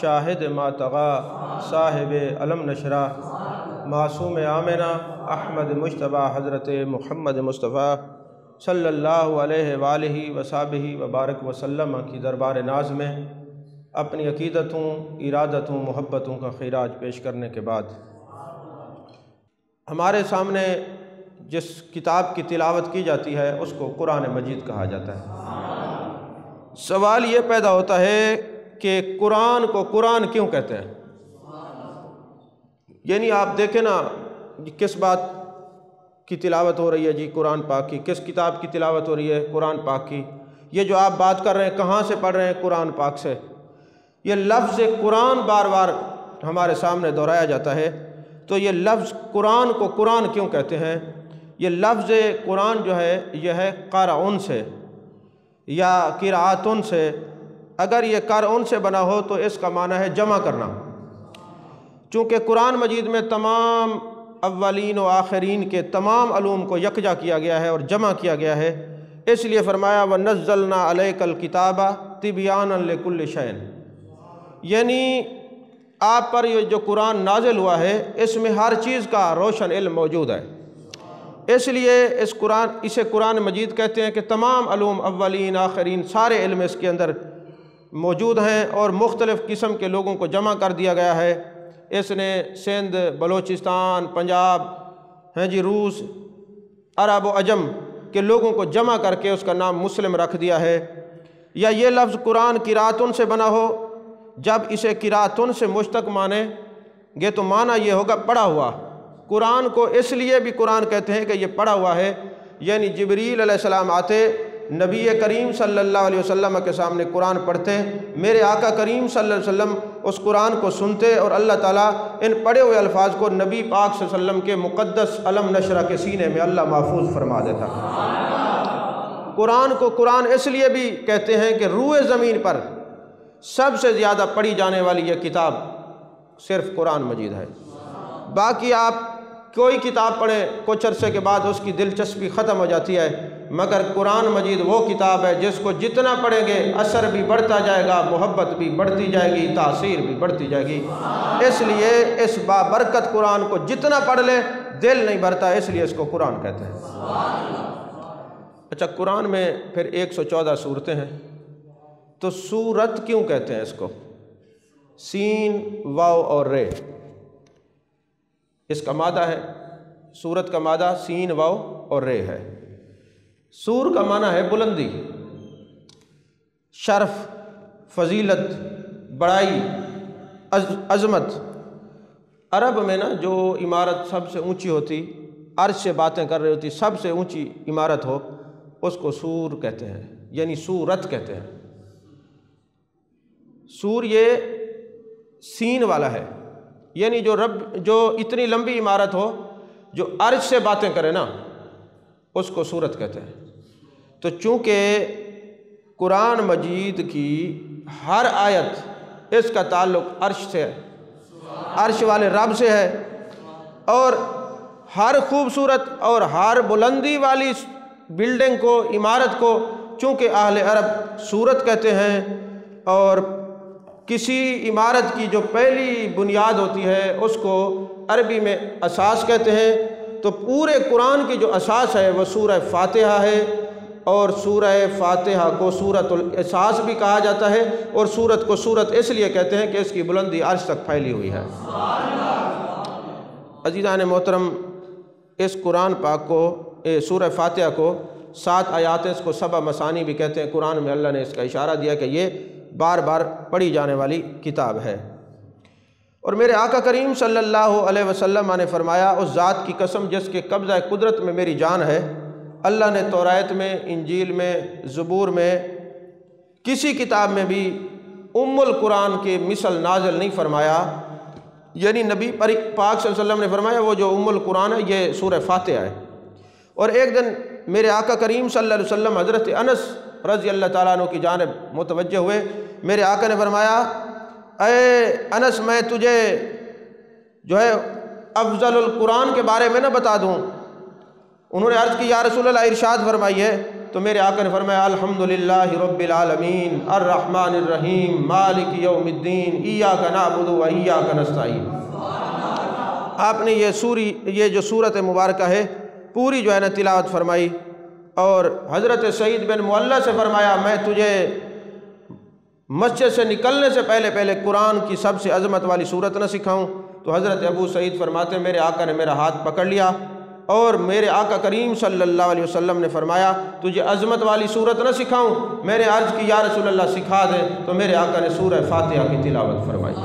شاہد ما طغا صاحب علم نشرہ معصوم آمنہ احمد مجتبیٰ حضرت محمد مصطفیٰ صلی اللہ علیہ وآلہ وصحبہ وبارک وسلم کی دربار ناز میں اپنی عقیدتوں، ارادتوں، محبتوں کا خراج پیش کرنے کے بعد ہمارے سامنے جس کتاب کی تلاوت کی جاتی ہے اس کو قرآن مجید کہا جاتا ہے۔ سوال یہ پیدا ہوتا ہے کہ قرآن کو قرآن کیوں کہتے ہیں؟ یعنی آپ دیکھیں نا کس بات کی تلاوت ہو رہی ہے جی، قرآن پاک کی۔ کس کتاب کی تلاوت ہو رہی ہے؟ قرآن پاک کی۔ یہ جو آپ بات کر رہے ہیں کہاں سے پڑھ رہے ہیں؟ قرآن پاک سے۔ یہ لفظ قرآن بار بار ہمارے سامنے دہرایا جاتا ہے، تو یہ لفظ قرآن کو قرآن کیوں کہتے ہیں؟ یہ لفظ قرآن جو ہے یہ ہے قرعن سے یا قرأتن سے۔ اگر یہ قرعن سے بنا ہو تو اس کا معنی ہے جمع کرنا، چونکہ قرآن مجید میں تمام اولین و آخرین کے تمام علوم کو یکجا کیا گیا ہے اور جمع کیا گیا ہے، اس لیے فرمایا وَنَزَّلْنَا عَلَيْكَ الْكِتَابَ تِبْيَانًا لِكُلِّ شَيْءٍ، یعنی آپ پر یہ جو قرآن نازل ہوا ہے اس میں ہر چیز کا روشن علم موجود ہے، اس لیے اسے قرآن مجید کہتے ہیں کہ تمام علوم اولین آخرین سارے علم اس کے اندر موجود ہیں اور مختلف قسم کے لوگوں کو جمع کر دیا گیا ہے۔ اس نے سندھ، بلوچستان، پنجاب، روس، عرب و عجم کے لوگوں کو جمع کر کے اس کا نام مسلم رکھ دیا ہے۔ یا یہ لفظ قرآن قرأتن سے بنا ہو، جب اسے قرأتن سے مشتق مانیں گے تو معنی یہ ہوگا پڑھا ہوا۔ قرآن کو اس لیے بھی قرآن کہتے ہیں کہ یہ پڑھا ہوا ہے، یعنی جبریل علیہ السلام آتے، نبی کریم صلی اللہ علیہ وسلم کے سامنے قرآن پڑھتے، میرے آقا کریم صلی اللہ علیہ وسلم اس قرآن کو سنتے اور اللہ تعالیٰ ان پڑھے ہوئے الفاظ کو نبی پاک صلی اللہ علیہ وسلم کے مقدس علم نشرہ کے سینے میں اللہ محفوظ فرما دیتا۔ قرآن کو قرآن اس لیے بھی کہتے ہیں کہ روئے زمین پر سب سے زیادہ پڑھی جانے والی یہ کتاب صرف قرآن مجید ہے۔ باقی آپ کوئی کتاب پڑھیں کچھ عرصے کے بعد اس کی دلچسپی ختم ہو جاتی ہے، مگر قرآن مجید وہ کتاب ہے جس کو جتنا پڑھیں گے اثر بھی بڑھتا جائے گا، محبت بھی بڑھتی جائے گی، تاثیر بھی بڑھتی جائے گی۔ اس لیے اس بابرکت قرآن کو جتنا پڑھ لیں دل نہیں بھرتا، اس لیے اس کو قرآن کہتے ہیں۔ اچھا، قرآن میں پھر 114 سورتیں ہیں، تو سورت کیوں کہتے ہیں اس کو؟ سین، واو اور رے، اس کا مادہ ہے، سورت کا مادہ سین، واو اور رے ہے۔ سور کا معنی ہے بلندی، شرف، فضیلت، بڑائی، عظمت۔ عرب میں نا جو عمارت سب سے اونچی ہوتی، عرش سے باتیں کر رہی ہوتی، سب سے اونچی عمارت ہو، اس کو سور کہتے ہیں، یعنی سورت کہتے ہیں۔ سور یہ سین والا ہے، یعنی جو اتنی لمبی عمارت ہو جو عرش سے باتیں کرے نا اس کو سورت کہتے ہیں۔ تو چونکہ قرآن مجید کی ہر آیت اس کا تعلق عرش سے ہے، عرش والے رب سے ہے، اور ہر خوبصورت اور ہر بلندی والی بلڈنگ کو، عمارت کو چونکہ اہل عرب سورت کہتے ہیں، اور کسی عمارت کی جو پہلی بنیاد ہوتی ہے اس کو عربی میں اساس کہتے ہیں، تو پورے قرآن کی جو اساس ہے وہ سورہ فاتحہ ہے، اور سورہ فاتحہ کو سورۃ الاساس بھی کہا جاتا ہے، اور سورت کو سورت اس لیے کہتے ہیں کہ اس کی بلندی عرش تک پھیلی ہوئی ہے۔ عزیزان محترم، اس قرآن پاک کو، سورہ فاتحہ کو 7 آیات، اس کو 7 مثانی بھی کہتے ہیں۔ قرآن میں اللہ نے اس کا اشارہ دیا کہ یہ بار بار پڑھی جانے والی کتاب ہے۔ اور میرے آقا کریم صلی اللہ علیہ وسلم نے فرمایا، اس ذات کی قسم جس کے قبضہ قدرت میں میری جان ہے، اللہ نے توریت میں، انجیل میں، زبور میں، کسی کتاب میں بھی ام القرآن کے مثل نازل نہیں فرمایا، یعنی نبی پاک صلی اللہ علیہ وسلم نے فرمایا وہ جو ام القرآن ہے یہ سورہ فاتحہ ہے۔ اور ایک دن میرے آقا کریم صلی اللہ علیہ وسلم حضرت انس رضی اللہ تعالیٰ عنہ کی جانب متوجہ ہوئے، میرے آقا نے فرمایا، اے انس، میں تجھے جو ہے افضل القرآن کے بارے میں نہ بتا دوں؟ انہوں نے عرض کی، یا رسول اللہ ارشاد فرمائیے۔ تو میرے آقا نے فرمایا الحمدللہ رب العالمین الرحمن الرحیم مالک یوم الدین ایاک نعبد و ایاک نستعین۔ آپ نے یہ جو سورت مبارکہ ہے پوری جو ہے نا تلاوت فرمائی، اور حضرت سعید بن معلّہ سے فرمایا میں تجھے مسجد سے نکلنے سے پہلے قرآن کی سب سے عظمت والی سورت نہ سکھاؤں؟ تو حضرت ابو سعید فرماتے ہیں میرے آقا نے میرا ہاتھ پکڑ لیا اور میرے آقا کریم صلی اللہ علیہ وسلم نے فرمایا تجھے عظمت والی سورت نہ سکھاؤں؟ میں نے عرض کی یا رسول اللہ سکھا دے، تو میرے آقا نے سورہ فاتحہ کی تلاوت فرمائی۔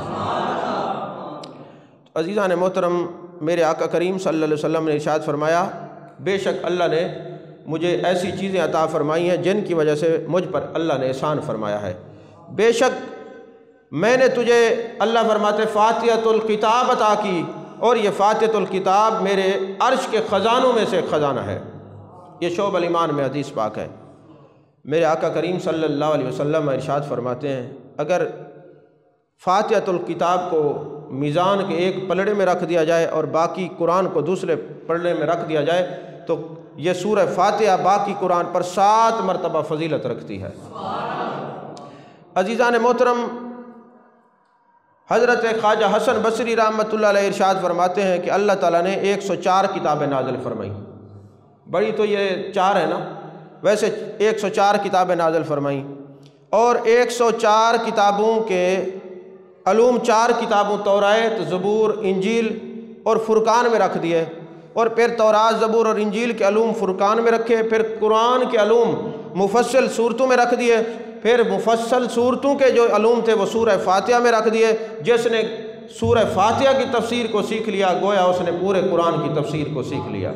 عزیزان محترم، میرے آقا کریم صلی اللہ علیہ وسلم نے ارشاد فرمایا بے شک اللہ نے مجھے ایسی چیزیں عطا فرمائی ہیں جن کی وجہ سے مجھ پر اللہ نے احسان فرمایا ہے۔ بے شک میں نے تجھے، اللہ فرماتے، فاتحۃ الکتاب عطا کی، اور یہ فاتحۃ الکتاب میرے عرش کے خزانوں میں سے ایک خزانہ ہے۔ یہ شعب الایمان میں حدیث پاک ہے۔ میرے آقا کریم صلی اللہ علیہ وسلم ارشاد فرماتے ہیں اگر فاتحۃ الکتاب کو میزان کے ایک پلڑے میں رکھ دیا جائے اور باقی قرآن کو دوسرے پلڑے میں رکھ دیا جائے تو یہ سورہ فاتحہ باقی قرآن پر 7 مرتبہ فضیلت رکھتی ہے۔ عزیزان محترم، حضرت خواجہ حسن بصری رحمۃ اللہ علیہ ارشاد فرماتے ہیں کہ اللہ تعالیٰ نے 104 کتابیں نازل فرمائیں۔ بڑی تو یہ 4 ہے نا، ویسے 104 کتابیں نازل فرمائیں، اور 104 کتابوں کے علوم 4 کتابوں توراۃ، زبور، انجیل اور فرقان میں رکھ دیے، اور پھر تورات، زبور اور انجیل کے علوم فرقان میں رکھے، پھر قرآن کے علوم مفصل صورتوں میں رکھ دیے، پھر مفصل صورتوں کے جو علوم تھے وہ سورہ فاتحہ میں رکھ دیے۔ جس نے سورہ فاتحہ کی تفسیر کو سیکھ لیا گویا اس نے پورے قرآن کی تفسیر کو سیکھ لیا۔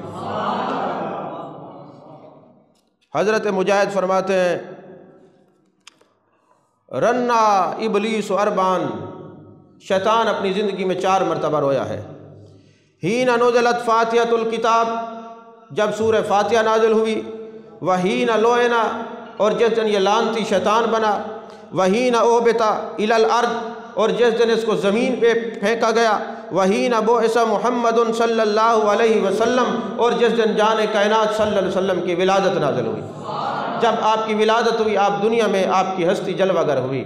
حضرت مجاہد فرماتے ہیں رنا ابلیس اربان، شیطان اپنی زندگی میں 4 مرتبہ رویا ہے۔ ہین نزلت فاتحۃ الکتاب، جب سورہ فاتحہ نازل ہوئی، وہین لوئنا، اور جس دن یہ لعنتی شیطان بنا، وہین اوبتا الی الارض، اور جس دن اس کو زمین پہ پھینکا گیا، وہین بعث محمد صلی اللہ علیہ وسلم، اور جس دن جان کائنات صلی اللہ علیہ وسلم کی ولادت نازل ہوئی۔ جب آپ کی ولادت ہوئی آپ دنیا میں آپ کی ہستی جلوہ گر ہوئی۔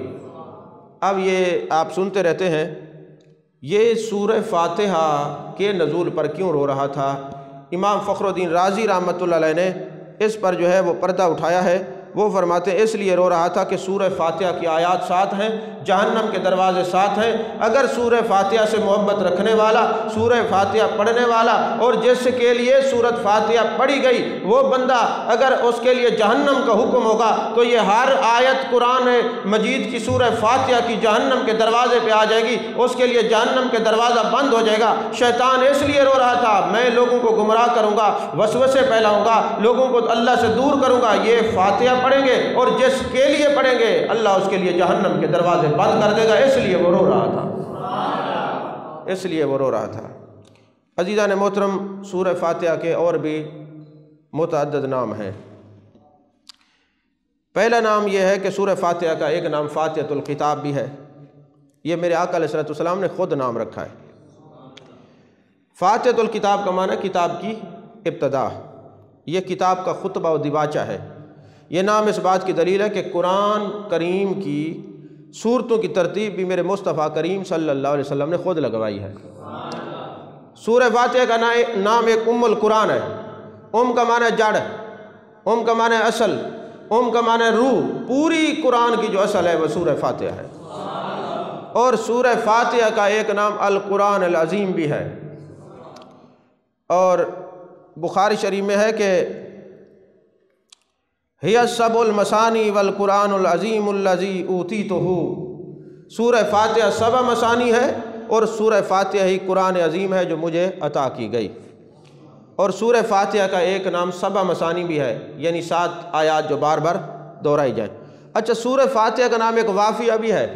اب یہ آپ سنتے رہتے ہیں یہ سورہ فاتحہ کے نزول پر کیوں رو رہا تھا؟ امام فخر الدین رازی رحمۃ اللہ علیہ نے اس پر جو ہے وہ پردہ اٹھایا ہے۔ وہ فرماتے ہیں اس لیے رو رہا تھا کہ سورہ فاتحہ کی آیات 7 ہیں، جہنم کے دروازے 7 ہیں۔ اگر سورہ فاتحہ سے محبت رکھنے والا، سورہ فاتحہ پڑھنے والا، اور جس کے لیے سورۃ فاتحہ پڑھی گئی وہ بندہ اگر اس کے لیے جہنم کا حکم ہوگا تو یہ ہر آیت قرآن مجید کی سورہ فاتحہ کی جہنم کے دروازے پہ آ جائے گی، اس کے لیے جہنم کے دروازہ بند ہو جائے گا۔ شیطان اس لیے رو رہا تھا میں لوگوں کو گمراہ کروں گا، وسوسے پھیلاؤں گا، لوگوں کو اللہ سے دور کروں گا، یہ فاتحہ پڑھیں گے اور جس کے لیے پڑھیں گے اللہ اس کے لیے جہنم کے دروازے بند کر دے گا، اس لیے وہ رو رہا تھا، اس لیے وہ رو رہا تھا۔ عزیزان محترم، سورہ فاتحہ کے اور بھی متعدد نام ہیں۔ پہلا نام یہ ہے کہ سورہ فاتحہ کا ایک نام فاتحۃ الکتاب بھی ہے، یہ میرے آقا علیہ الصلوۃ والسلام نے خود نام رکھا ہے۔ فاتحۃ الکتاب کا معنی کتاب کی ابتدا، یہ کتاب کا خطبہ و دیباچہ ہے۔ یہ نام اس بات کی دلیل ہے کہ قرآن کریم کی سورتوں کی ترتیب بھی میرے مصطفیٰ کریم صلی اللہ علیہ وسلم نے خود لگوائی ہے۔ سورہ فاتحہ کا نام ایک ام القرآن ہے۔ ام کا معنی جڑ، ام کا معنی اصل، ام کا معنی روح، پوری قرآن کی جو اصل ہے وہ سورہ فاتحہ ہے۔ اور سورہ فاتحہ کا ایک نام القرآن العظیم بھی ہے، اور بخاری شریف میں ہے کہ ہی السبع المثانی والقرآن العظیم الذی اوتیتہ، سورہ فاتحہ 7 مثانی ہے اور سورہ فاتحہ ہی قرآن عظیم ہے جو مجھے عطا کی گئی۔ اور سورہ فاتحہ کا ایک نام 7 مثانی بھی ہے، یعنی 7 آیات جو بار بار دہرائی جائیں۔ اچھا، سورہ فاتحہ کا نام ایک وافیہ بھی ہے،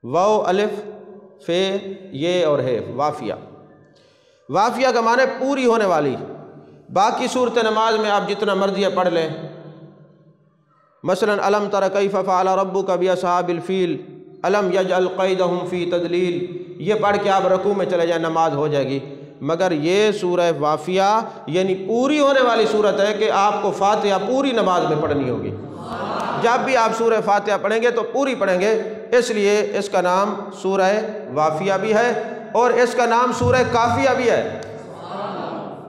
واو الف فے یہ اور ہے وافیہ۔ وافیہ کا معنی پوری ہونے والی۔ باقی صورت نماز میں آپ جتنا مرضی پڑھ لیں، مثلا الم تر کیف فعل ربک باصحاب الفیل الم یجعل قیدہم فی تضلیل، یہ پڑھ کے آپ رکوع میں چلے جائیں نماز ہو جائے گی۔ مگر یہ سورہ وافیہ یعنی پوری ہونے والی صورت ہے کہ آپ کو فاتحہ پوری نماز میں پڑھنی ہوگی۔ جب بھی آپ سورہ فاتحہ پڑھیں گے تو پوری پڑھیں گے، اس لیے اس کا نام سورہ وافیہ بھی ہے اور اس کا نام سورہ کافیہ بھی ہے،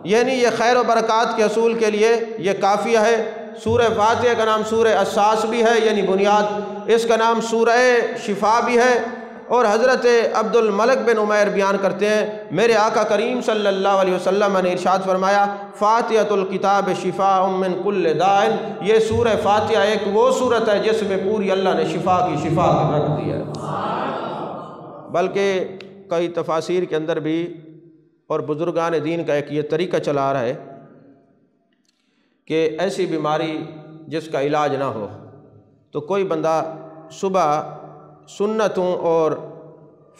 یعنی یہ خیر و برکات کے حصول کے لیے یہ کافیہ ہے۔ سورہ فاتحہ کا نام سورہ اساس بھی ہے یعنی بنیاد، اس کا نام سورہ شفا بھی ہے۔ اور حضرت عبد الملک بن عمیر بیان کرتے ہیں میرے آقا کریم صلی اللہ علیہ وسلم نے ارشاد فرمایا فاتحۃ الکتاب شفاء من کل داء، یہ سورہ فاتحہ ایک وہ صورت ہے جس میں پوری اللہ نے شفا رکھ دی ہے۔ بلکہ کئی تفاسیر کے اندر بھی اور بزرگان دین کا ایک یہ طریقہ چلا آ رہا ہے کہ ایسی بیماری جس کا علاج نہ ہو تو کوئی بندہ صبح سنتوں اور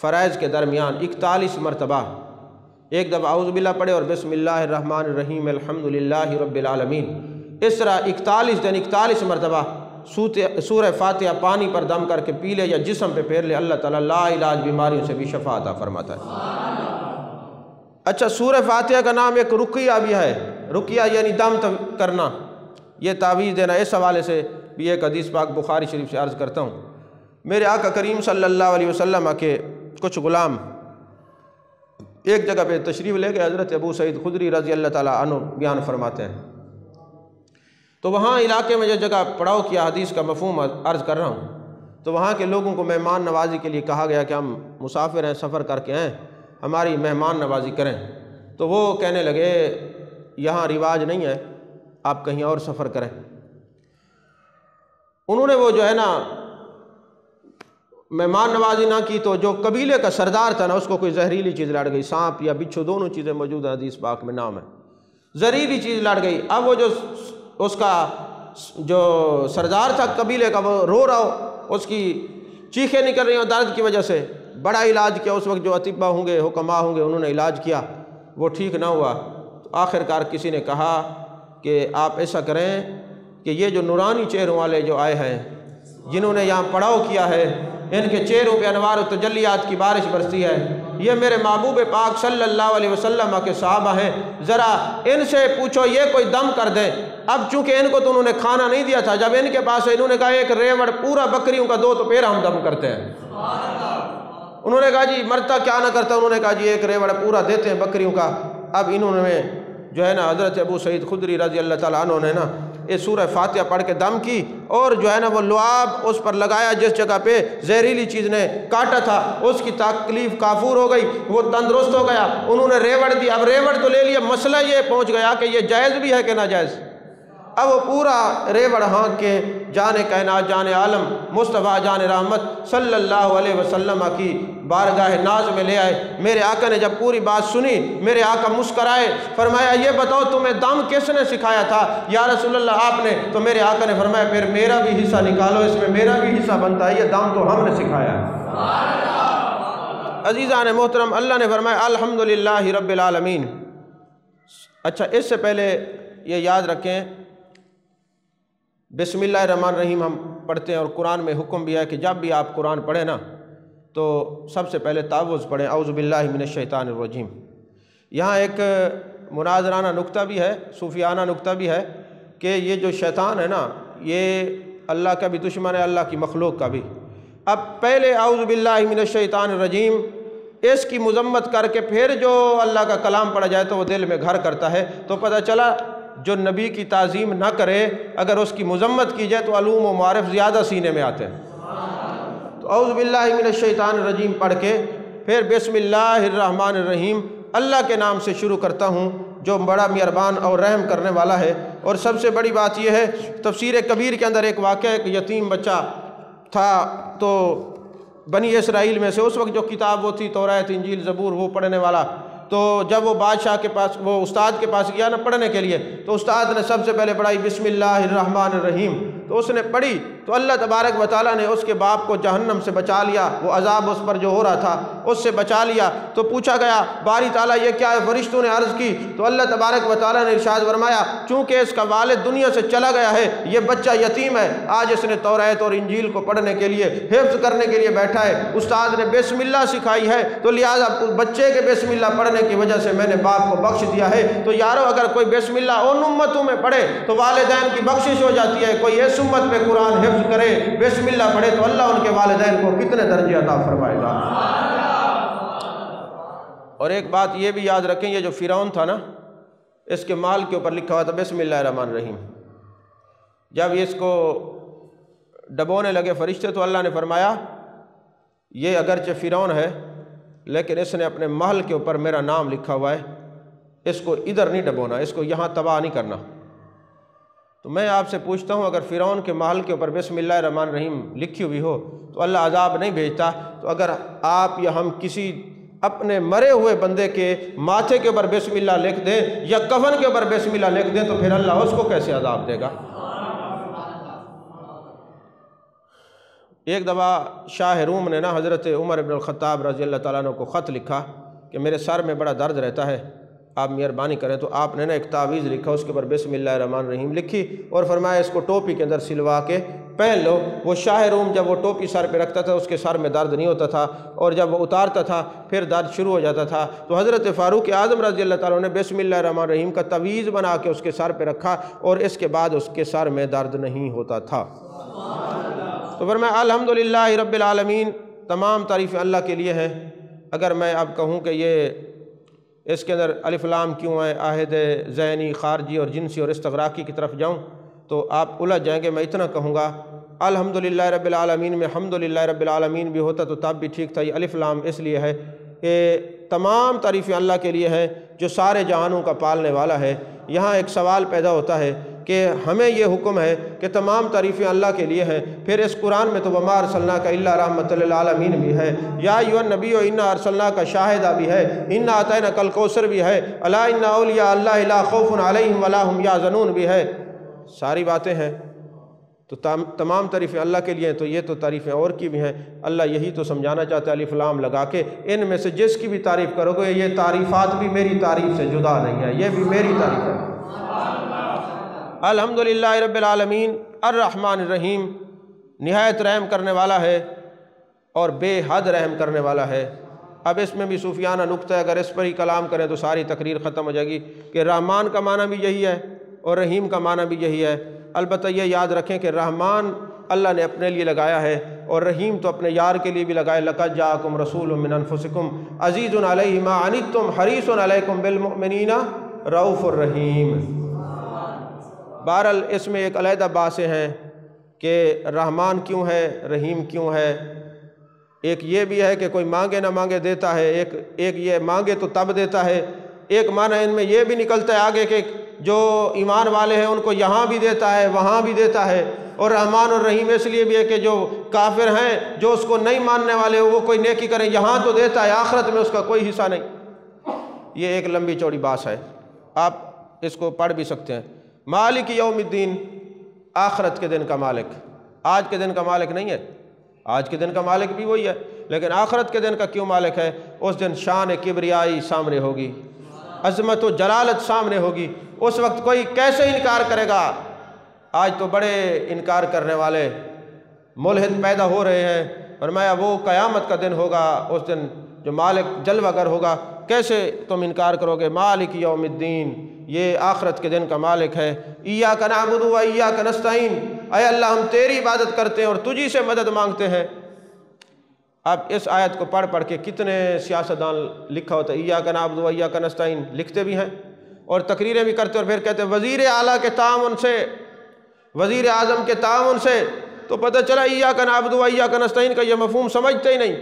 فرائض کے درمیان 41 مرتبہ ایک دفعہ اعوذ باللہ پڑھے اور بسم اللہ الرحمن الرحیم الحمدللہ رب العالمین، اس طرح 41 دن 41 مرتبہ سورہ فاتحہ پانی پر دم کر کے پی لے یا جسم پہ پھیر لے، اللہ تعالیٰ لا علاج بیماریوں سے بھی شفا عطا فرماتا ہے۔ اچھا، سورہ فاتحہ کا نام ایک رقیہ بھی ہے، رقیہ یعنی دم کرنا، یہ تعویذ دینا۔ اس حوالے سے بھی ایک حدیث پاک بخاری شریف سے عرض کرتا ہوں، میرے آقا کریم صلی اللہ علیہ وسلم کے کچھ غلام ایک جگہ پہ تشریف لے گئے، حضرت ابو سعید خدری رضی اللہ تعالیٰ عنہ بیان فرماتے ہیں، تو وہاں علاقے میں جو جگہ پڑاؤ کیا، حدیث کا مفہوم عرض کر رہا ہوں، تو وہاں کے لوگوں کو مہمان نوازی کے لیے کہا گیا کہ ہم مسافر ہیں، سفر کر کے ہیں، ہماری مہمان نوازی کریں۔ تو وہ کہنے لگے یہاں رواج نہیں ہے، آپ کہیں اور سفر کریں۔ انہوں نے وہ جو ہے نا مہمان نوازی نہ کی تو جو قبیلے کا سردار تھا نا اس کو کوئی زہریلی چیز لڑ گئی، سانپ یا بچھو، دونوں چیزیں موجود ہیں حدیث پاک میں نام ہے، زہریلی چیز لڑ گئی۔ اب وہ جو اس کا جو سردار تھا قبیلے کا وہ رو رہا ہو، اس کی چیخیں نکل رہی ہوں درد کی وجہ سے، بڑا علاج کیا، اس وقت جو اطباء ہوں گے حکماء ہوں گے انہوں نے علاج کیا، وہ ٹھیک نہ ہوا۔ تو آخرکار کسی نے کہا کہ آپ ایسا کریں کہ یہ جو نورانی چہروں والے جو آئے ہیں جنہوں نے یہاں پڑاؤ کیا ہے، ان کے چہروں پہ انوار و تجلیات کی بارش برسی ہے، یہ میرے محبوب پاک صلی اللہ علیہ وسلم کے صحابہ ہیں، ذرا ان سے پوچھو یہ کوئی دم کر دیں۔ اب چونکہ ان کو تو انہوں نے کھانا نہیں دیا تھا، جب ان کے پاس انہوں نے کہا ایک ریوڑ پورا بکریوں کا دو تو پھر ہم دم کرتے ہیں۔ انہوں نے کہا جی مرتا کیا نہ کرتا، انہوں نے کہا جی ایک ریوڑ پورا دیتے ہیں بکریوں کا۔ اب انہوں نے جو ہے نا حضرت ابو سعید خدری رضی اللہ تعالیٰ عنہ نے نا یہ سورہ فاتحہ پڑھ کے دم کی اور جو ہے نا وہ لعاب اس پر لگایا جس جگہ پہ زہریلی چیز نے کاٹا تھا، اس کی تکلیف کافور ہو گئی، وہ تندرست ہو گیا۔ انہوں نے ریوڑ دی، اب ریوڑ تو لے لیا، مسئلہ یہ پہنچ گیا کہ یہ جائز بھی ہے کہ ناجائز۔ اب وہ پورا ریوڑ ہانک کے جان کائنات جان عالم مصطفیٰ جان رحمت صلی اللہ علیہ وسلم کی بارگاہ ناز میں لے آئے۔ میرے آقا نے جب پوری بات سنی، میرے آقا مسکرائے، فرمایا یہ بتاؤ تمہیں دم کس نے سکھایا تھا یا رسول اللہ؟ آپ نے۔ تو میرے آقا نے فرمایا پھر میرا بھی حصہ نکالو، اس میں میرا بھی حصہ بنتا ہے، یہ دم تو ہم نے سکھایا ہے۔ عزیزان محترم، اللہ نے فرمایا الحمدللہ رب العالمین۔ اچھا، اس سے پہلے یہ یاد رکھیں بسم اللہ الرحمن الرحیم ہم پڑھتے ہیں اور قرآن میں حکم بھی ہے کہ جب بھی آپ قرآن پڑھیں نا تو سب سے پہلے تعوذ پڑھیں، اعوذ باللہ من الشیطان الرجیم۔ یہاں ایک مناظرانہ نکتہ بھی ہے، صوفیانہ نکتہ بھی ہے کہ یہ جو شیطان ہے نا یہ اللہ کا بھی دشمن ہے، اللہ کی مخلوق کا بھی۔ اب پہلے اعوذ باللہ من الشیطان الرجیم اس کی مذمت کر کے پھر جو اللہ کا کلام پڑھا جائے تو وہ دل میں گھر کرتا ہے، تو پتہ چلا جو نبی کی تعظیم نہ کرے اگر اس کی مذمت کی جائے تو علوم و معارف زیادہ سینے میں آتے ہیں۔ تو اعوذ باللہ من الشیطان الرجیم پڑھ کے پھر بسم اللہ الرحمن الرحیم اللہ کے نام سے شروع کرتا ہوں جو بڑا مہربان اور رحم کرنے والا ہے۔ اور سب سے بڑی بات یہ ہے تفسیر کبیر کے اندر ایک واقعہ، ایک یتیم بچہ تھا تو بنی اسرائیل میں سے اس وقت جو کتاب وہ تھی توراۃ انجیل زبور وہ پڑھنے والا، تو جب وہ بادشاہ کے پاس وہ استاد کے پاس گیا نا پڑھنے کے لیے تو استاد نے سب سے پہلے پڑھائی بسم اللہ الرحمن الرحیم۔ تو اس نے پڑھی تو اللہ تبارک و تعالیٰ نے اس کے باپ کو جہنم سے بچا لیا، وہ عذاب اس پر جو ہو رہا تھا اس سے بچا لیا۔ تو پوچھا گیا باری تعالیٰ یہ کیا ہے؟ فرشتوں نے عرض کی تو اللہ تبارک و تعالیٰ نے ارشاد فرمایا چونکہ اس کا والد دنیا سے چلا گیا ہے، یہ بچہ یتیم ہے، آج اس نے توریت اور انجیل کو پڑھنے کے لیے، حفظ کرنے کے لیے بیٹھا ہے، استاد نے بسم اللہ سکھائی ہے، تو لہٰذا بچے کے بسم اللہ پڑھنے کی وجہ سے میں نے باپ کو بخش دیا ہے۔ تو یارو اگر کوئی بسم اللہ ان امتوں میں پڑھے تو والدین کی بخشش ہو جاتی ہے، کوئی اس امت پہ قرآن حفظ کرے بسم اللہ پڑھے تو اللہ ان کے والدین کو کتنے درجے عطا فرمائے گا۔ اور ایک بات یہ بھی یاد رکھیں، یہ جو فرعون تھا نا، اس کے مال کے اوپر لکھا ہوا تھا بسم اللہ الرحمن الرحیم۔ جب اس کو ڈبونے لگے فرشتے تو اللہ نے فرمایا یہ اگرچہ فرعون ہے لیکن اس نے اپنے محل کے اوپر میرا نام لکھا ہوا ہے، اس کو ادھر نہیں ڈبونا، اس کو یہاں تباہ نہیں کرنا۔ تو میں آپ سے پوچھتا ہوں اگر فرعون کے محل کے اوپر بسم اللہ الرحمن الرحیم لکھی ہوئی ہو تو اللہ عذاب نہیں بھیجتا، تو اگر آپ یا ہم کسی اپنے مرے ہوئے بندے کے ماتھے کے اوپر بسم اللہ لکھ دیں یا کفن کے اوپر بسم اللہ لکھ دیں تو پھر اللہ اس کو کیسے عذاب دے گا؟ ایک دفعہ شاہ روم نے نا حضرت عمر بن الخطاب رضی اللہ تعالیٰ عنہ کو خط لکھا کہ میرے سر میں بڑا درد رہتا ہے، آپ مہربانی کریں، تو آپ نے نا ایک تعویذ لکھا، اس کے اوپر بسم اللہ الرحمن الرحیم لکھی اور فرمایا اس کو ٹوپی کے اندر سلوا کے پہن لو۔ وہ شاہ روم جب وہ ٹوپی سر پہ رکھتا تھا اس کے سر میں درد نہیں ہوتا تھا، اور جب وہ اتارتا تھا پھر درد شروع ہو جاتا تھا۔ تو حضرت فاروق اعظم رضی اللہ تعالیٰ نے بسم اللہ الرحمن الرحیم کا تعویذ بنا کے اس کے سر پہ رکھا اور اس کے بعد اس کے سر میں درد نہیں ہوتا تھا۔ تو فرمایا الحمدللہ رب العالمین، تمام تعریفیں اللہ کے لیے ہیں۔ اگر میں اب کہوں کہ یہ اس کے اندر الف لام کیوں ہے، عہد ذہنی خارجی اور جنسی اور استغراقی کی طرف جاؤں تو آپ الجھ جائیں گے۔ میں اتنا کہوں گا الحمدللہ رب العالمین میں حمدللہ رب العالمین بھی ہوتا تو تب بھی ٹھیک تھا۔ یہ الف لام اس لیے ہے کہ تمام تعریفیں اللہ کے لیے ہیں جو سارے جہانوں کا پالنے والا ہے۔ یہاں ایک سوال پیدا ہوتا ہے کہ ہمیں یہ حکم ہے کہ تمام تعریفیں اللہ کے لیے ہیں، پھر اس قرآن میں تو وما ارسلناک الا رحمۃ للعالمین بھی ہے، یا ایھا النبی انا ارسلناک شاہدا بھی ہے، انا اعطیناک الکوثر بھی ہے، الا ان اولیاء اللہ لا خوف علیہم ولا هم یحزنون بھی ہے۔ ساری باتیں ہیں تو تمام تعریفیں اللہ کے لیے ہیں، تو یہ تو تعریفیں اور کی بھی ہیں۔ اللہ یہی تو سمجھانا چاہتا ہے الف لام لگا کے ان میں سے جس کی بھی تعریف کرو گے یہ تعریفات بھی میری تعریف سے جدا نہیں ہے، یہ بھی میری تعریف ہے۔ الحمدللہ رب العالمین الرحمن الرحیم، نہایت رحم کرنے والا ہے اور بے حد رحم کرنے والا ہے۔ اب اس میں بھی صوفیانہ نکتہ ہے، اگر اس پر ہی کلام کریں تو ساری تقریر ختم ہو جائے گی کہ رحمان کا معنی بھی یہی ہے اور رحیم کا معنی بھی یہی ہے۔ البتہ یہ یاد رکھیں کہ رحمان اللہ نے اپنے لیے لگایا ہے اور رحیم تو اپنے یار کے لیے بھی لگائے، لقد جاءکم رسول من انفسکم عزیز علیہ ما عنتم حریص علیکم بالمؤمنین رؤوف الرحیم۔ بہرحال اس میں ایک علیحدہ باتیں ہیں کہ رحمان کیوں ہے، رحیم کیوں ہے۔ ایک یہ بھی ہے کہ کوئی مانگے نہ مانگے دیتا ہے، ایک یہ مانگے تو تب دیتا ہے۔ ایک معنی ان میں یہ بھی نکلتا ہے آگے کہ جو ایمان والے ہیں ان کو یہاں بھی دیتا ہے وہاں بھی دیتا ہے، اور رحمان اور رحیم اس لیے بھی ہے کہ جو کافر ہیں جو اس کو نہیں ماننے والے وہ کوئی نیکی کریں یہاں تو دیتا ہے، آخرت میں اس کا کوئی حصہ نہیں۔ یہ ایک لمبی چوڑی بات ہے، آپ اس کو پڑھ بھی سکتے ہیں۔ مالک یوم الدین، آخرت کے دن کا مالک، آج کے دن کا مالک نہیں ہے۔ آج کے دن کا مالک بھی وہی ہے لیکن آخرت کے دن کا کیوں مالک ہے؟ اس دن شان کبریائی سامنے ہوگی، عظمت و جلالت سامنے ہوگی، اس وقت کوئی کیسے انکار کرے گا؟ آج تو بڑے انکار کرنے والے ملحد پیدا ہو رہے ہیں، فرمایا وہ قیامت کا دن ہوگا، اس دن جو مالک جلوہ گر ہوگا، کیسے تم انکار کرو گے؟ مالک یوم الدین، یہ آخرت کے دن کا مالک ہے۔ ایاک نعبد و ایاک نستعین، اے اللہ ہم تیری عبادت کرتے ہیں اور تجھی سے مدد مانگتے ہیں۔ اب اس آیت کو پڑھ پڑھ کے کتنے سیاستدان لکھا ہوتا ہے ایاک نعبد و ایاک نستعین لکھتے بھی ہیں اور تقریریں بھی کرتے اور پھر کہتے ہیں وزیر اعلیٰ کے تعاون سے، وزیر اعظم کے تعاون سے، تو پتہ چلا ایاک نعبد و ایاک نستعین کا یہ مفہوم سمجھتے ہی نہیں۔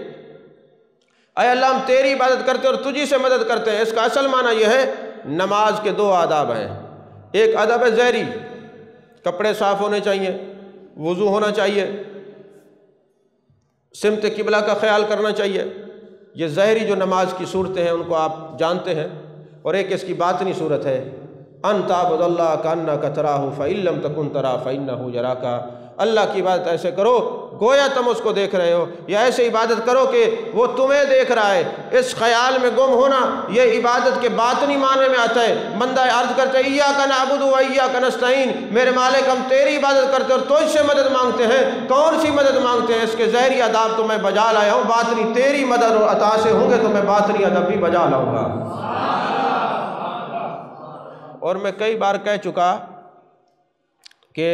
اے اللہ ہم تیری عبادت کرتے اور تجھی سے مدد کرتے ہیں، اس کا اصل معنی یہ ہے نماز کے دو آداب ہیں۔ ایک ادب ہے ظاہری، کپڑے صاف ہونے چاہیے، وضو ہونا چاہیے، سمت قبلہ کا خیال کرنا چاہیے، یہ ظاہری جو نماز کی صورتیں ہیں ان کو آپ جانتے ہیں۔ اور ایک اس کی باطنی صورت ہے ان تعبد اللہ کانک تراہ فإن لم تکن تراہ فإنہ یراک، اللہ کی عبادت ایسے کرو گویا تم اس کو دیکھ رہے ہو، یا ایسے عبادت کرو کہ وہ تمہیں دیکھ رہا ہے۔ اس خیال میں گم ہونا یہ عبادت کے باطنی معنی میں آتا ہے۔ بندہ عرض کرتے ہیں ایاک نعبد و ایاک نستعین، میرے مالک ہم تیری عبادت کرتے اور تجھ سے مدد مانگتے ہیں۔ کون سی مدد مانگتے ہیں؟ اس کے ظاہری آداب تو میں بجا لایا ہوں، باطنی تیری مدد اور عطا سے ہوں گے تو میں باطنی ادب بھی بجا لاؤں گا۔ اور میں کئی بار کہہ چکا کہ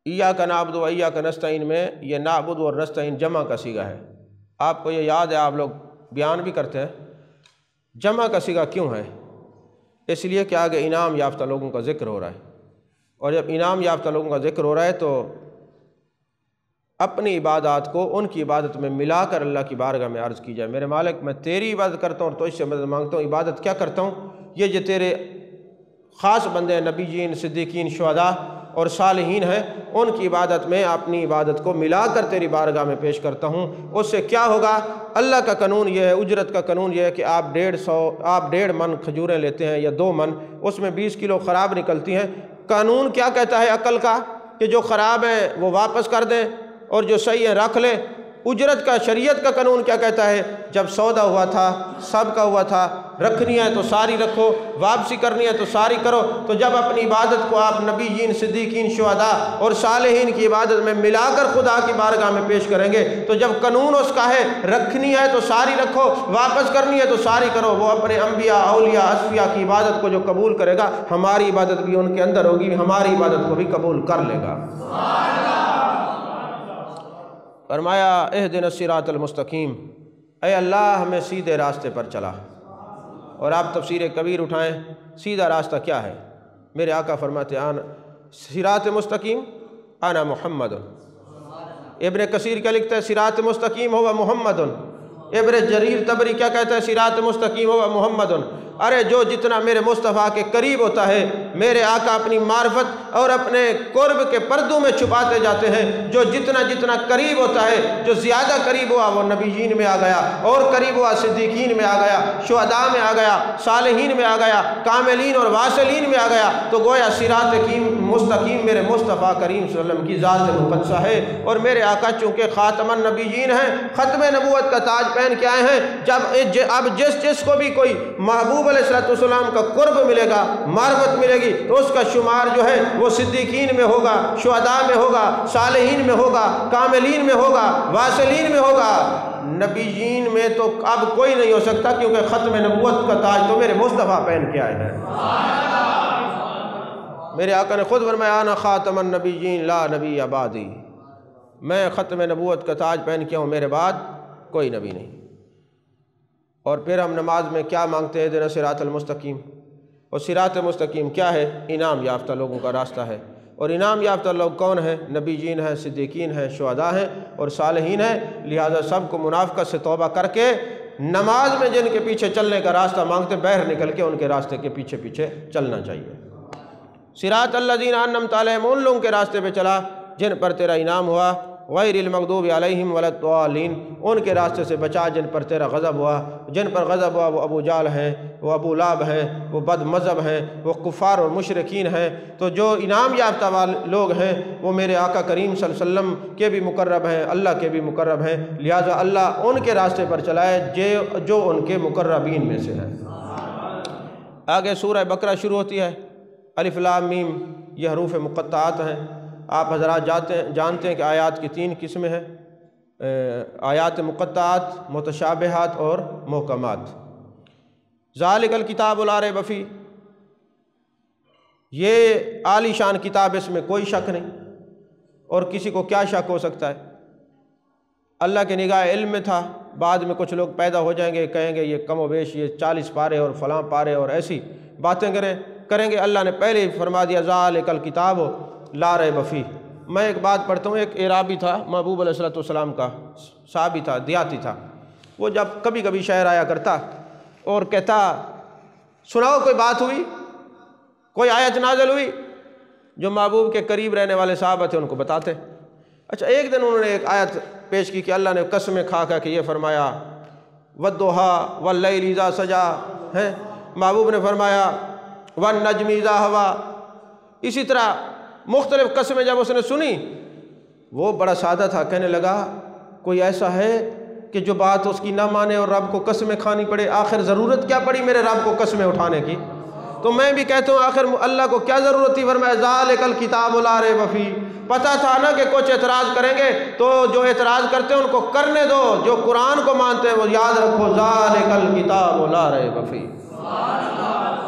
ایاک نعبد و ایاک نستعین میں یہ نعبد اور نستعین جمع کا صیغہ ہے۔ آپ کو یہ یاد ہے، آپ لوگ بیان بھی کرتے ہیں، جمع کا صیغہ کیوں ہے؟ اس لیے کہ آگے انعام یافتہ لوگوں کا ذکر ہو رہا ہے، اور جب انعام یافتہ لوگوں کا ذکر ہو رہا ہے تو اپنی عبادات کو ان کی عبادت میں ملا کر اللہ کی بارگاہ میں عرض کی جائے، میرے مالک میں تیری عبادت کرتا ہوں اور تجھ سے مدد مانگتا ہوں۔ عبادت کیا کرتا ہوں؟ یہ جو تیرے خاص بندے ہیں، نبیین، صدیقین، شہداء اور صالحین ہیں، ان کی عبادت میں اپنی عبادت کو ملا کر تیری بارگاہ میں پیش کرتا ہوں۔ اس سے کیا ہوگا؟ اللہ کا قانون یہ ہے، اجرت کا قانون یہ ہے کہ آپ 1.5 من کھجوریں لیتے ہیں یا 2 من، اس میں 20 کلو خراب نکلتی ہیں۔ قانون کیا کہتا ہے عقل کا؟ کہ جو خراب ہیں وہ واپس کر دیں اور جو صحیح ہیں رکھ لیں۔ اجرت کا، شریعت کا قانون کیا کہتا ہے؟ جب سودا ہوا تھا، سب کا ہوا تھا، رکھنی ہے تو ساری رکھو، واپسی کرنی ہے تو ساری کرو۔ تو جب اپنی عبادت کو آپ نبیین، صدیقین، شہداء اور صالحین کی عبادت میں ملا کر خدا کی بارگاہ میں پیش کریں گے تو جب قانون اس کا ہے رکھنی ہے تو ساری رکھو، واپس کرنی ہے تو ساری کرو، وہ اپنے انبیاء، اولیاء، اصفیاء کی عبادت کو جو قبول کرے گا، ہماری عبادت بھی ان کے اندر ہوگی، ہماری عبادت کو بھی قبول کر لے گا۔ فرمایا اہدنا الصراط المستقیم، اے اللہ ہمیں سیدھے راستے پر چلا۔ اور آپ تفسیر کبیر اٹھائیں، سیدھا راستہ کیا ہے؟ میرے آقا فرماتے ہیں صراط مستقیم انا محمد۔ ابن کثیر کیا لکھتا ہے؟ صراط مستقیم ہوا محمد۔ ابن جریر طبری کیا کہتا ہے؟ صراط مستقیم ہوا محمد۔ ارے جو جتنا میرے مصطفیٰ کے قریب ہوتا ہے، میرے آقا اپنی معرفت اور اپنے قرب کے پردوں میں چھپاتے جاتے ہیں، جو جتنا جتنا قریب ہوتا ہے، جو زیادہ قریب ہوا وہ نبیین میں آ گیا، اور قریب ہوا صدیقین میں آ گیا، شہداء میں آ گیا، صالحین میں آ گیا، کاملین اور واصلین میں آ گیا۔ تو گویا صراط مستقیم میرے مصطفیٰ کریم صلی اللہ علیہ وسلم کی ذات مقدسہ ہے، اور میرے آقا چونکہ خاتم النبیین ہیں، ختم نبوت کا تاج پہن کے آئے ہیں، اب جس کو بھی کوئی محبوب علیہ السلام کا قرب ملے گا، معرفت ملے گی، تو اس کا شمار جو ہے وہ صدیقین میں ہوگا، شہداء میں ہوگا، صالحین میں ہوگا، کاملین میں ہوگا، واصلین میں ہوگا۔ نبیین میں تو اب کوئی نہیں ہو سکتا، کیونکہ ختم نبوت کا تاج تو میرے مصطفیٰ پہن کے آئے ہیں۔ میرے آقا نے خود فرمایا انا خاتم النبیین لا نبی بعدی، میں ختم نبوت کا تاج پہن کے ہوں، میرے بعد کوئی نبی نہیں۔ اور پھر ہم نماز میں کیا مانگتے ہیں؟ اہدنا الصراط المستقیم۔ اور صراط مستقیم کیا ہے؟ انعام یافتہ لوگوں کا راستہ ہے۔ اور انعام یافتہ لوگ کون ہیں؟ نبیین ہیں، صدیقین ہیں، شہداء ہیں اور صالحین ہیں۔ لہٰذا سب کو منافقت سے توبہ کر کے نماز میں جن کے پیچھے چلنے کا راستہ مانگتے، باہر نکل کے ان کے راستے کے پیچھے پیچھے چلنا چاہیے۔ صراط الذین انعمت علیہم، ان لوگوں کے راستے پہ چلا جن پر تیرا انعام ہوا، غیر المغضوب علیہم ولا الضالین، ان کے راستے سے بچا جن پر تیرا غضب ہوا۔ جن پر غضب ہوا وہ ابو جہل ہیں، وہ ابو لہب ہیں، وہ بد مذہب ہیں، وہ کفار اور مشرکین ہیں۔ تو جو انعام یافتہ والے لوگ ہیں وہ میرے آقا کریم صلی اللہ علیہ وسلم کے بھی مقرب ہیں، اللہ کے بھی مقرب ہیں، لہٰذا اللہ ان کے راستے پر چلائے جو ان کے مقربین میں سے ہیں۔ آگے سورہ بقرہ شروع ہوتی ہے، الف لام میم، یہ حروف مقطعات ہیں۔ آپ حضرات جانتے ہیں کہ آیات کی 3 قسمیں ہیں، آیات مقطعات، متشابہات اور محکمات۔ ذالک الکتاب لا ریب فیہ، یہ عالی شان کتاب، اس میں کوئی شک نہیں، اور کسی کو کیا شک ہو سکتا ہے؟ اللہ کے نگاہ علم میں تھا، بعد میں کچھ لوگ پیدا ہو جائیں گے، کہیں گے یہ کم و بیش یہ 40 پارے اور فلاں پارے اور ایسی باتیں کریں گے۔ اللہ نے پہلے ہی فرما دیا ذالک الکتاب لا ریب فیہ۔ میں ایک بات پڑھتا ہوں، ایک اعرابی تھا، محبوب علیہ السلام کا صحابی تھا، دیہاتی تھا۔ وہ جب کبھی کبھی شہر آیا کرتا اور کہتا سناؤ کوئی بات ہوئی، کوئی آیت نازل ہوئی۔ جو محبوب کے قریب رہنے والے صحابہ تھے ان کو بتاتے۔ اچھا ایک دن انہوں نے ایک آیت پیش کی کہ اللہ نے قسمیں کھا کہ یہ فرمایا والضحیٰ واللیل اذا سجا، ہیں۔ محبوب نے فرمایا ون نجم اذا ہوا۔ اسی طرح مختلف قسمیں جب اس نے سنی، وہ بڑا سادہ تھا، کہنے لگا کوئی ایسا ہے کہ جو بات اس کی نہ مانے اور رب کو قسمیں کھانی پڑے؟ آخر ضرورت کیا پڑی میرے رب کو قسمیں اٹھانے کی؟ تو میں بھی کہتا ہوں آخر اللہ کو کیا ضرورت تھی؟ فرمایا ذالک الکتاب لا ریب فیہ۔ پتہ تھا نا کہ کچھ اعتراض کریں گے، تو جو اعتراض کرتے ہیں ان کو کرنے دو، جو قرآن کو مانتے ہیں وہ یاد رکھو ذالک الکتاب لا ریب فیہ۔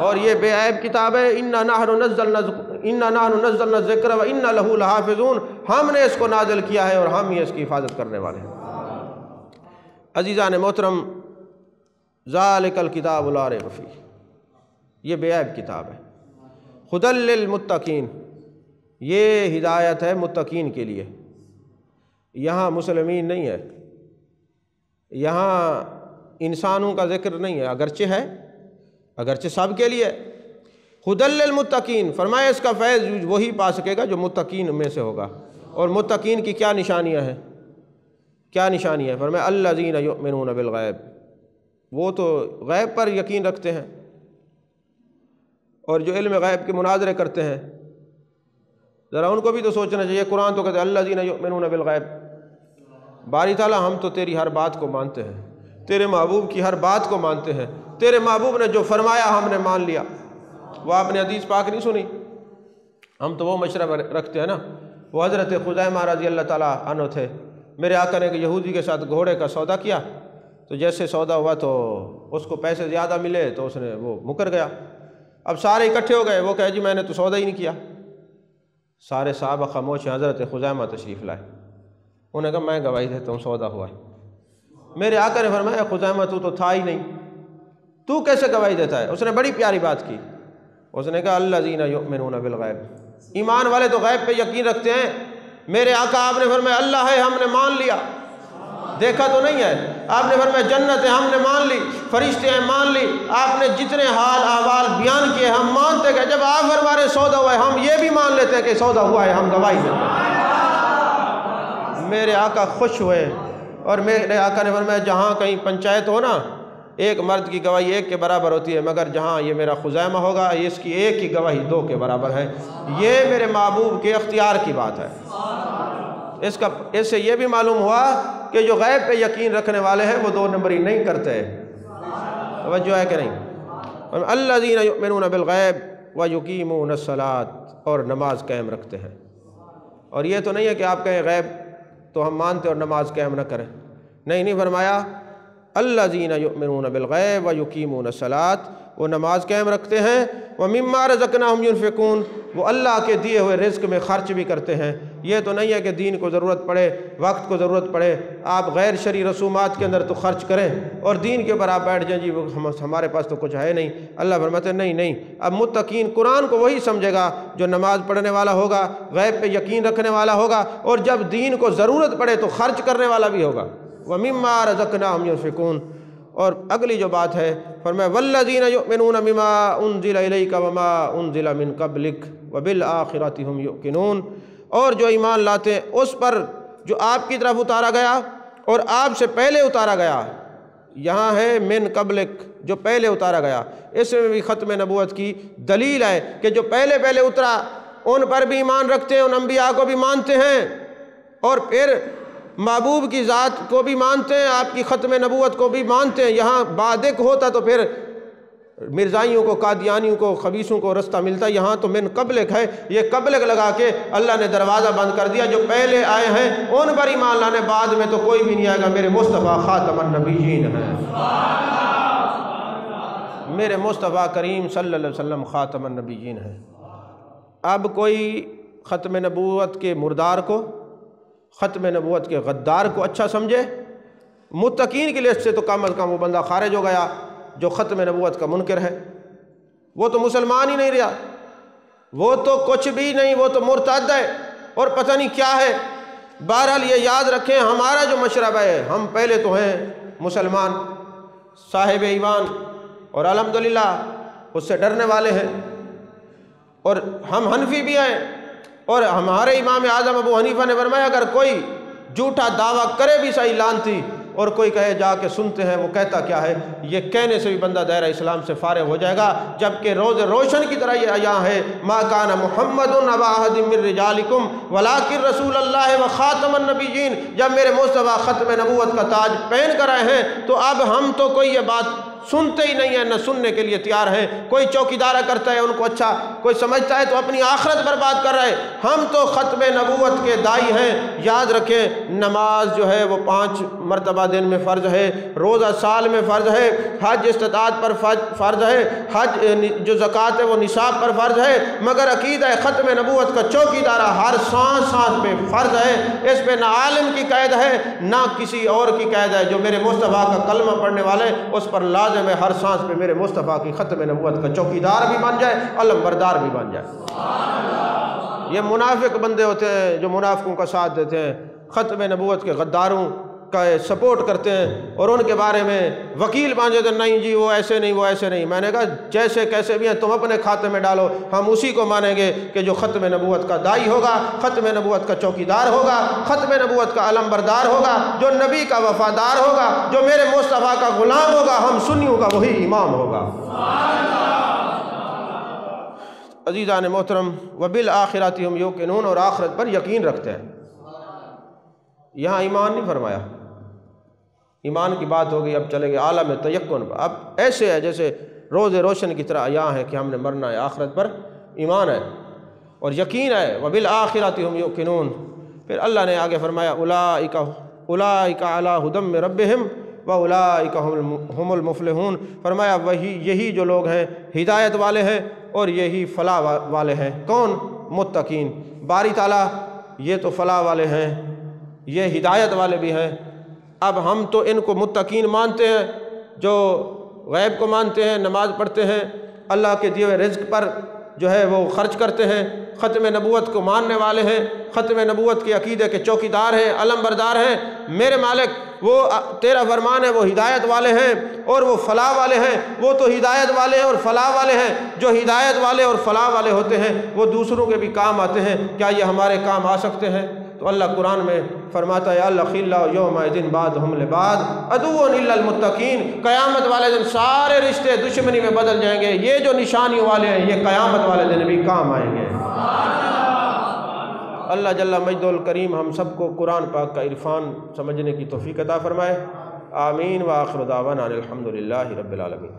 اور یہ بے عیب کتاب ہے، انا نحن نزلنا الذکر وانا لہ لحافظون۔ ہم نے اس کو نازل کیا ہے اور ہم ہی اس کی حفاظت کرنے والے ہیں۔ عزیزان محترم، ذالک الکتاب لا ریب فیہ، یہ بے عیب کتاب ہے۔ ھدی للمتقین، یہ ہدایت ہے متقین کے لیے۔ یہاں مسلمین نہیں ہے، یہاں انسانوں کا ذکر نہیں ہے، اگرچہ سب کے لیے۔ ھدی للمتقین، فرمایا اس کا فیض وہی پا سکے گا جو متقین میں سے ہوگا۔ اور متقین کی کیا نشانیاں ہیں؟ کیا نشانی ہے؟ فرمایا الذین یؤمنون بالغیب، وہ تو غیب پر یقین رکھتے ہیں، اور جو علم غیب کے مناظرے کرتے ہیں، ذرا ان کو بھی تو سوچنا چاہیے۔ قرآن تو کہتے ہیں الذین یؤمنون بالغیب، باری تعالیٰ ہم تو تیری ہر بات کو مانتے ہیں، تیرے محبوب کی ہر بات کو مانتے ہیں، تیرے محبوب نے جو فرمایا ہم نے مان لیا۔ وہ آپ نے حدیث پاک نہیں سنی؟ ہم تو وہ مشرب رکھتے ہیں نا۔ وہ حضرت خزیمہ رضی اللہ تعالیٰ عنہ تھے، میرے آقا نے کہ یہودی کے ساتھ گھوڑے کا سودا کیا، تو جیسے سودا ہوا تو اس کو پیسے زیادہ ملے تو اس نے وہ مکر گیا۔ اب سارے اکٹھے ہو گئے، وہ کہے جی میں نے تو سودا ہی نہیں کیا۔ سارے صحابہ خاموش ہیں، حضرت خزیمہ تشریف لائے، انہوں نے کہا میں گواہی دیتا ہوں سودا ہوا ہے۔ میرے آقا نے فرمایا خزیمہ تو تھا ہی نہیں، تو کیسے گواہی دیتا ہے؟ اس نے بڑی پیاری بات کی، اس نے کہا الذین یؤمنون بالغیب، ایمان والے تو غیب پہ یقین رکھتے ہیں۔ میرے آقا آپ نے فرمایا اللہ ہے، ہم نے مان لیا، دیکھا تو نہیں ہے۔ آپ نے فرمایا جنت ہے، ہم نے مان لی، فرشتے ہیں مان لی، آپ نے جتنے حال احوال بیان کیے ہم مانتے گئے۔ جب آپ فرما رہے سودا ہوا ہے، ہم یہ بھی مان لیتے ہیں کہ سودا ہوا ہے، ہم گواہی دیتے ہیں۔ میرے آقا خوش ہوئے، اور میرے آقا نے فرمایا جہاں کہیں پنچایت ہو نا، ایک مرد کی گواہی ایک کے برابر ہوتی ہے، مگر جہاں یہ میرا خزیمہ ہوگا اس کی ایک کی گواہی دو کے برابر ہے۔ یہ میرے محبوب کے اختیار کی بات ہے۔ اس سے یہ بھی معلوم ہوا کہ جو غیب پہ یقین رکھنے والے ہیں وہ دو نمبری نہیں کرتے، توجہ ہے کہ نہیں؟ الذین یؤمنون بالغیب ویقیمون الصلاۃ، اور نماز قائم رکھتے ہیں۔ اور یہ تو نہیں ہے کہ آپ کہیں غیب تو ہم مانتے اور نماز قائم نہ کریں، نہیں فرمایا الذین یؤمنون بالغیب ویقیمون الصلاۃ، وہ نماز قائم رکھتے ہیں، ومما رزقناہم ینفقون، وہ اللہ کے دیے ہوئے رزق میں خرچ بھی کرتے ہیں۔ یہ تو نہیں ہے کہ دین کو ضرورت پڑے، وقت کو ضرورت پڑے، آپ غیر شرعی رسومات کے اندر تو خرچ کریں اور دین کے اوپر آپ بیٹھ جائیں جی ہمارے پاس تو کچھ ہے نہیں۔ اللہ فرماتے ہیں نہیں۔ اب متقین قرآن کو وہی سمجھے گا جو نماز پڑھنے والا ہوگا، غیب پہ یقین رکھنے والا ہوگا، اور جب دین کو ضرورت پڑے تو خرچ کرنے والا بھی ہوگا۔ وَمِمَّا رَزَقْنَاهُمْ يُنْفِقُونَ، اور اگلی جو بات ہے فرمایا وَالَّذِينَ يُؤْمِنُونَ بِمَا أُنزِلَ إِلَيْكَ وَمَا أُنزِلَ مِن قَبْلِكَ وَبِالْآخِرَةِ هُمْ يُوقِنُونَ، اور جو ایمان لاتے ہیں اس پر جو آپ کی طرف اتارا گیا اور آپ سے پہلے اتارا گیا۔ یہاں ہے من قبلک، جو پہلے اتارا گیا، اس میں بھی ختم نبوت کی دلیل ہے کہ جو پہلے اترا ان پر بھی ایمان رکھتے ہیں، ان انبیاء کو بھی مانتے ہیں، اور پھر محبوب کی ذات کو بھی مانتے ہیں، آپ کی ختم نبوت کو بھی مانتے ہیں۔ یہاں بعدک ہوتا تو پھر مرزائیوں کو، قادیانیوں کو، خبیثوں کو رستہ ملتا، یہاں تو من قبلک ہے، یہ قبلک لگا کے اللہ نے دروازہ بند کر دیا۔ جو پہلے آئے ہیں ان پر ایمان لانے، بعد میں تو کوئی بھی نہیں آئے گا، میرے مصطفیٰ خاتم النبیین ہیں، میرے مصطفیٰ کریم صلی اللہ علیہ وسلم خاتم النبیین ہیں۔ اب کوئی ختم نبوت کے مردار کو، ختم نبوت کے غدار کو اچھا سمجھے، متقین کی لسٹ سے تو کم از کم وہ بندہ خارج ہو گیا جو ختم نبوت کا منکر ہے۔ وہ تو مسلمان ہی نہیں رہا، وہ تو کچھ بھی نہیں، وہ تو مرتد ہے اور پتہ نہیں کیا ہے۔ بہرحال یہ یاد رکھیں ہمارا جو مشرب ہے، ہم پہلے تو ہیں مسلمان، صاحب ایمان، اور الحمدللہ اس سے ڈرنے والے ہیں، اور ہم حنفی بھی ہیں، اور ہمارے امام اعظم ابو حنیفہ نے فرمایا اگر کوئی جھوٹا دعویٰ کرے بھی صحیح لانتی، اور کوئی کہے جا کے سنتے ہیں، وہ کہتا کیا ہے؟ یہ کہنے سے بھی بندہ دائرہ اسلام سے فارغ ہو جائے گا، جبکہ روز روشن کی طرح یہ عیاں ہے، ما کان محمد ابا احد من رجالکم ولکن رسول اللہ و خاتم النبیین۔ جب میرے مصطفیٰ ختم نبوت کا تاج پہن کر آئے ہیں تو اب ہم تو کوئی یہ بات سنتے ہی نہیں ہیں، نہ سننے کے لیے تیار ہیں۔ کوئی چوکیدارہ کرتا ہے ان کو اچھا کوئی سمجھتا ہے تو اپنی آخرت برباد کر رہے، ہم تو ختم نبوت کے دائی ہیں۔ یاد رکھیں، نماز جو ہے وہ 5 مرتبہ دن میں فرض ہے، روزہ سال میں فرض ہے، حج استطاعت پر فرض ہے، حج جو زکوٰۃ ہے وہ نصاب پر فرض ہے، مگر عقیدہ ختم نبوت کا چوکیدارہ ہر سانس سانس پہ فرض ہے۔ اس پہ نہ عالم کی قید ہے نہ کسی اور کی قید ہے، جو میرے مصطفیٰ کا کلمہ پڑھنے والے اس پر لازم ہے ہر سانس پہ میرے مصطفیٰ کی ختم نبوت کا چوکیدار بھی بن جائے، علم بردار بھی بن جائے۔ یہ منافق بندے ہوتے ہیں جو منافقوں کا ساتھ دیتے ہیں، ختم نبوت کے غداروں کا سپورٹ کرتے ہیں اور ان کے بارے میں وکیل باندھے تھے، نہیں جی وہ ایسے نہیں، وہ ایسے نہیں۔ میں نے کہا جیسے کیسے بھی ہیں تم اپنے کھاتے میں ڈالو، ہم اسی کو مانیں گے کہ جو ختم نبوت کا دائی ہوگا، ختم نبوت کا چوکیدار ہوگا، ختم نبوت کا علم بردار ہوگا، جو نبی کا وفادار ہوگا، جو میرے مصطفیٰ کا غلام ہوگا، ہم سنیوں کا وہی امام ہوگا۔ عزیزان محترم، وبالآخرۃ ہم یوقنون، اور آخرت پر یقین رکھتے ہیں۔ یہاں ایمان نہیں فرمایا، ایمان کی بات ہوگی، اب چلے گئے عالم تیقن پر۔ اب ایسے ہے جیسے روز روشن کی طرح عیاں ہے کہ ہم نے مرنا ہے، آخرت پر ایمان ہے اور یقین ہے۔ وبالآخرۃ ہم یوقنون۔ پھر اللہ نے آگے فرمایا اولئک علی ھدی من ربہم واولئک ھم المفلحون۔ فرمایا یہی جو لوگ ہیں ہدایت والے ہیں اور یہی فلاح والے ہیں۔ کون؟ متقین۔ باری تعالیٰ یہ تو فلاح والے ہیں، یہ ہدایت والے بھی ہیں۔ اب ہم تو ان کو متقین مانتے ہیں، جو غیب کو مانتے ہیں، نماز پڑھتے ہیں، اللہ کے دیے ہوئے رزق پر جو ہے وہ خرچ کرتے ہیں، ختم نبوت کو ماننے والے ہیں، ختم نبوت کے عقیدے کے چوکیدار ہیں، علم بردار ہیں۔ میرے مالک وہ تیرا فرمان ہے، وہ ہدایت والے ہیں اور وہ فلاح والے ہیں۔ وہ تو ہدایت والے ہیں اور فلاح والے ہیں۔ جو ہدایت والے اور فلاح والے ہوتے ہیں وہ دوسروں کے بھی کام آتے ہیں، کیا یہ ہمارے کام آ سکتے ہیں؟ تو اللہ قرآن میں فرماتا ہے الخلاء یومئذ بعضهم لبعض عدو الا المتقین۔ قیامت والے دن سارے رشتے دشمنی میں بدل جائیں گے۔ یہ جو نشانیوں والے ہیں یہ قیامت والے دن بھی کام آئیں گے۔ اللہ جل مجد الکریم ہم سب کو قرآن پاک کا عرفان سمجھنے کی توفیق عطا فرمائے۔ آمین۔ وآخر دعوانا الحمدللہ رب العالمین۔